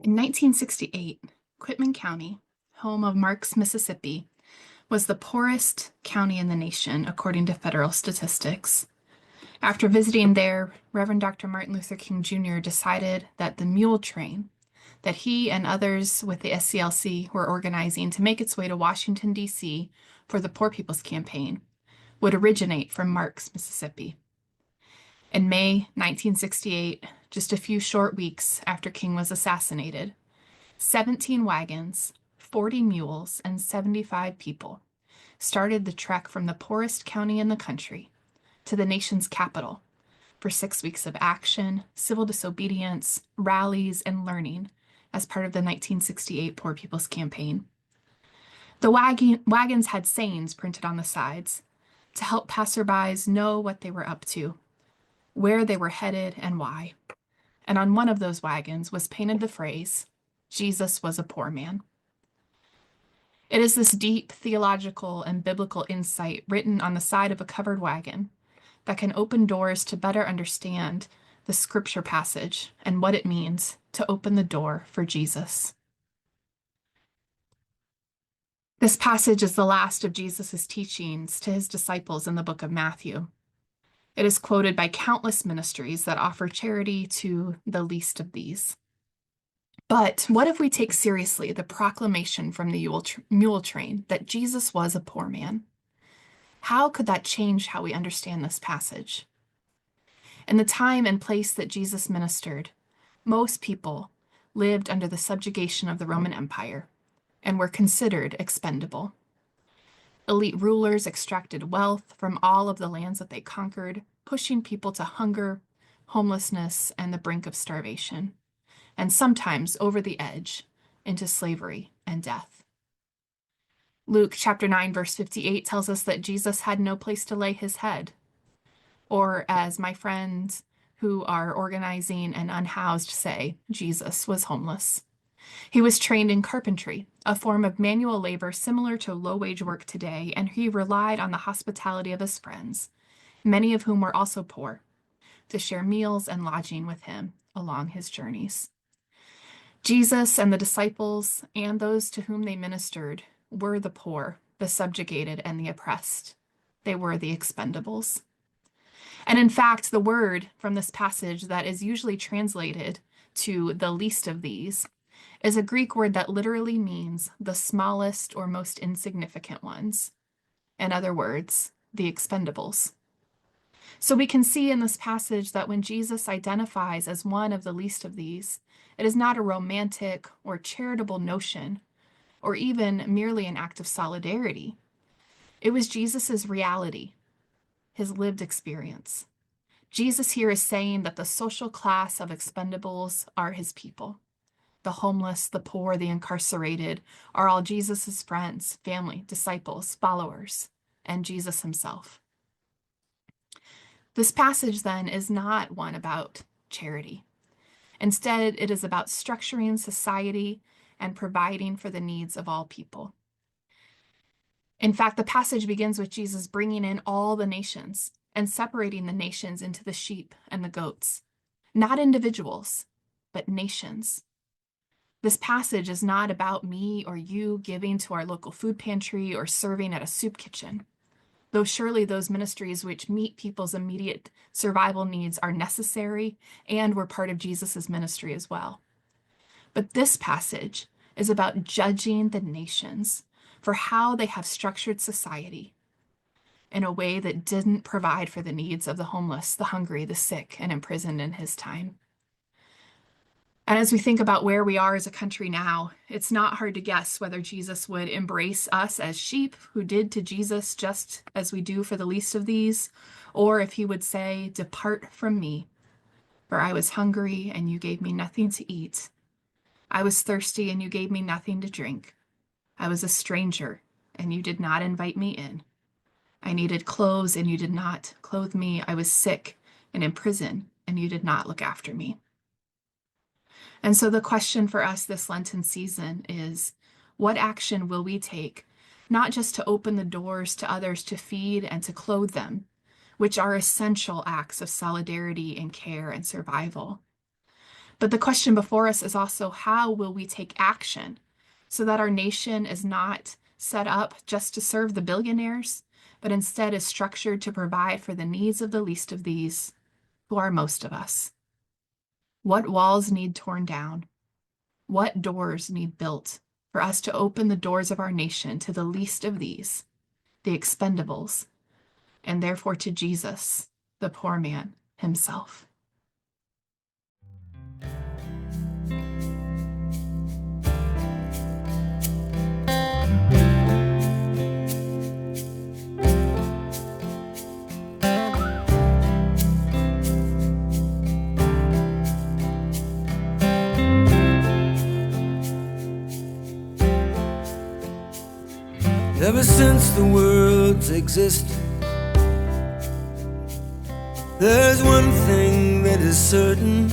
In 1968, Quitman County, home of Marks, Mississippi, was the poorest county in the nation, according to federal statistics. After visiting there, Reverend Dr. Martin Luther King Jr. decided that the mule train that he and others with the SCLC were organizing to make its way to Washington, D.C. for the Poor People's Campaign would originate from Marks, Mississippi. In May 1968, just a few short weeks after King was assassinated, 17 wagons, 40 mules, and 75 people started the trek from the poorest county in the country to the nation's capital for 6 weeks of action, civil disobedience, rallies, and learning as part of the 1968 Poor People's Campaign. The wagons had sayings printed on the sides to help passerbys know what they were up to, where they were headed, and why. And on one of those wagons was painted the phrase, "Jesus was a poor man." It is this deep theological and biblical insight written on the side of a covered wagon that can open doors to better understand the scripture passage and what it means to open the door for Jesus. This passage is the last of Jesus' teachings to his disciples in the book of Matthew. It is quoted by countless ministries that offer charity to the least of these. But what if we take seriously the proclamation from the mule train that Jesus was a poor man? How could that change how we understand this passage? In the time and place that Jesus ministered, most people lived under the subjugation of the Roman Empire and were considered expendable. Elite rulers extracted wealth from all of the lands that they conquered, pushing people to hunger, homelessness, and the brink of starvation, and sometimes over the edge into slavery and death. Luke chapter 9, verse 58 tells us that Jesus had no place to lay his head. Or as my friends who are organizing and unhoused say, Jesus was homeless. He was trained in carpentry, a form of manual labor similar to low-wage work today, and he relied on the hospitality of his friends, many of whom were also poor, to share meals and lodging with him along his journeys. Jesus and the disciples and those to whom they ministered were the poor, the subjugated, and the oppressed. They were the expendables. And in fact, the word from this passage that is usually translated to the least of these is a Greek word that literally means the smallest or most insignificant ones. In other words, the expendables. So we can see in this passage that when Jesus identifies as one of the least of these, it is not a romantic or charitable notion, or even merely an act of solidarity. It was Jesus's reality, his lived experience. Jesus here is saying that the social class of expendables are his people. The homeless, the poor, the incarcerated are all Jesus's friends, family, disciples, followers, and Jesus himself. This passage, then, is not one about charity. Instead, it is about structuring society and providing for the needs of all people. In fact, the passage begins with Jesus bringing in all the nations and separating the nations into the sheep and the goats. Not individuals, but nations. This passage is not about me or you giving to our local food pantry or serving at a soup kitchen, though surely those ministries which meet people's immediate survival needs are necessary and were part of Jesus's ministry as well. But this passage is about judging the nations for how they have structured society in a way that didn't provide for the needs of the homeless, the hungry, the sick, and imprisoned in his time. And as we think about where we are as a country now, it's not hard to guess whether Jesus would embrace us as sheep who did to Jesus just as we do for the least of these, or if he would say, "Depart from me, for I was hungry and you gave me nothing to eat. I was thirsty and you gave me nothing to drink. I was a stranger and you did not invite me in. I needed clothes and you did not clothe me. I was sick and in prison and you did not look after me." And so the question for us this Lenten season is, what action will we take, not just to open the doors to others to feed and to clothe them, which are essential acts of solidarity and care and survival, But the question before us is also, how will we take action so that our nation is not set up just to serve the billionaires, but instead is structured to provide for the needs of the least of these, who are most of us? What walls need torn down? What doors need built for us to open the doors of our nation to the least of these, the expendables, and therefore to Jesus, the poor man himself? Ever since the world's existed, there's one thing that is certain.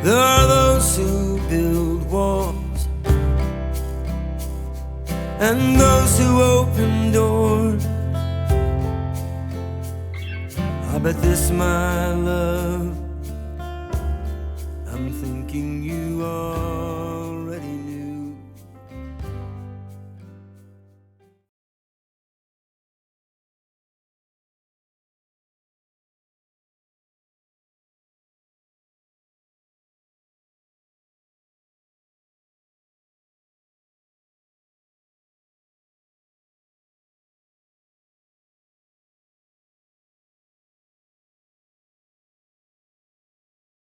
There are those who build walls and those who open doors. I bet this, my love, I'm thinking you are.